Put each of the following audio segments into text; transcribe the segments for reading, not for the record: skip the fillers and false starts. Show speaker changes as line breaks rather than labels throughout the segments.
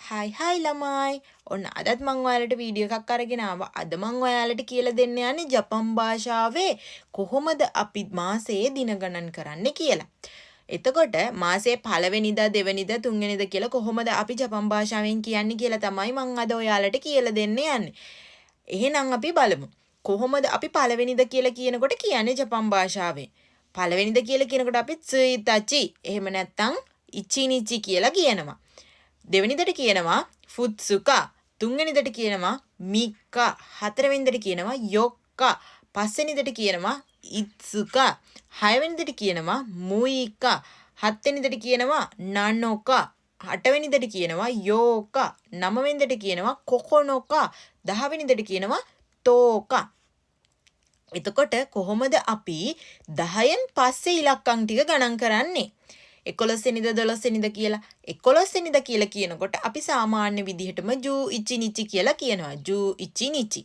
හයි ළමයි. ඔන්න අදත් මම ඔයාලට වීඩියෝ එකක් අරගෙන ආවා. අද මම ඔයාලට කියලා දෙන්න යන්නේ ජපන් භාෂාවේ කොහොමද අපි මාසයේ දින ගණන් කරන්නේ කියලා. එතකොට මාසයේ පළවෙනිදා දෙවෙනිදා තුන්වෙනිදා කියලා කොහොමද අපි ජපන් භාෂාවෙන් කියන්නේ කියලා තමයි මම අද ඔයාලට කියලා දෙන්න යන්නේ. එහෙනම් අපි බලමු. කොහොමද අපි පළවෙනිදා කියලා කියනකොට කියන්නේ ජපන් භාෂාවෙන්. පළවෙනිදා කියලා කියනකොට අපි tsuitachi එහෙම නැත්නම් ichinichi කියලා කියනවා. දෙවෙනිදට කියනවා ෆුත්සුකා, තුන්වෙනිදට කියනවා මික්කා, හතරවෙනිදට කියනවා යොක්කා, පස්වෙනිදට කියනවා ඉත්සුකා, හයවෙනිදට කියනවා මුයිකා, හත්වෙනිදට කියනවා නනෝකා, අටවෙනිදට කියනවා යෝකා, නවවෙනිදට කියනවා කොකොනෝකා, දහවෙනිදට කියනවා තෝකා. එතකොට කොහොමද අපි 10න් පස්සේ ඉලක්කම් ටික ගණන් කරන්නේ? 11 වෙනිදා 12 වෙනිදා කියලා 11 වෙනිදා කියලා කියනකොට අපි සාමාන්‍ය විදිහටම ජූ ඉචි නිචි කියලා කියනවා. ජූ ඉචි නිචි.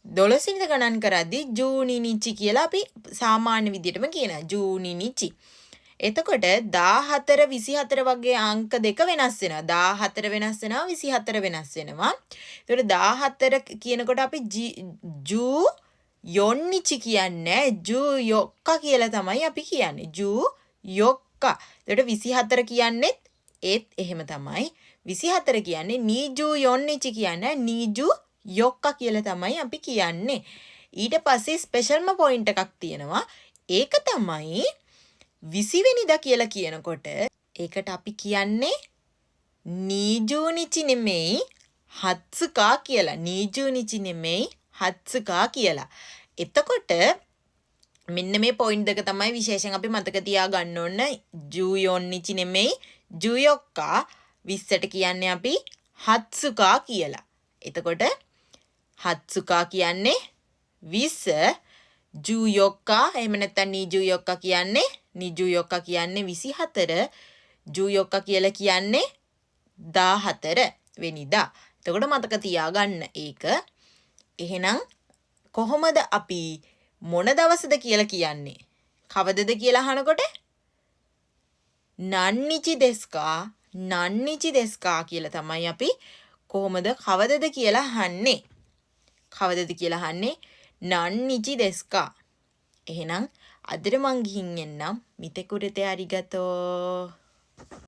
12 වෙනිදා ගණන් කරද්දී ජූනි නිචි කියලා අපි සාමාන්‍ය විදිහටම කියනවා. ජූනි නිචි. එතකොට 14 24 වගේ අංක දෙක වෙනස් වෙනවා. 14 වෙනස් වෙනවා 24 වෙනස් වෙනවා. ඒතකොට 14 කියනකොට අපි ජූ යොන්නිචි කියන්නේ ජූ යොක්කා කියලා තමයි අපි කියන්නේ. ජූ යොක්කා. එතකොට 24 කියන්නේත් ඒත් එහෙම තමයි. 24 කියන්නේ නීජු යොන්නිචි කියන්නේ නීජු යොක්කා කියලා තමයි අපි කියන්නේ. ඊට පස්සේ ස්පෙෂල්ම පොයින්ට් එකක් තියෙනවා. ඒක තමයි 20 වෙනිදා කියලා කියනකොට ඒකට අපි කියන්නේ නීජු නිචි නෙමෙයි හත්සුකා කියලා. නීජු නිචි නෙමෙයි හත්සුකා කියලා. එතකොට මෙන්න මේ පොයින්ට් දෙක තමයි විශේෂයෙන් අපි මතක තියාගන්න ඕන. ජූයොන්නිචි නෙමෙයි ජූයොක්කා 20ට කියන්නේ අපි හත්සුකා කියලා. එතකොට හත්සුකා කියන්නේ 20, ජූයොක්කා එහෙම නැත්නම් නීජූයොක්කා කියන්නේ නීජූයොක්කා කියන්නේ 24, ජූයොක්කා කියලා කියන්නේ 14 වෙනිදා. එතකොට මතක තියාගන්න ඒක. එහෙනම් කොහොමද අපි මොන දවසද කියලා කියන්නේ? කවදද කියලා අහනකොට නන්නිචි දෙස්කා නන්නිචි දෙස්කා කියලා තමයි අපි කොහොමද කවදද කියලා අහන්නේ. කවදද කියලා අහන්නේ නන්නිචි දෙස්කා. එහෙනම් අදට මං ගිහින් එන්නම්. මිතෙකුරතේ අරිගතෝ.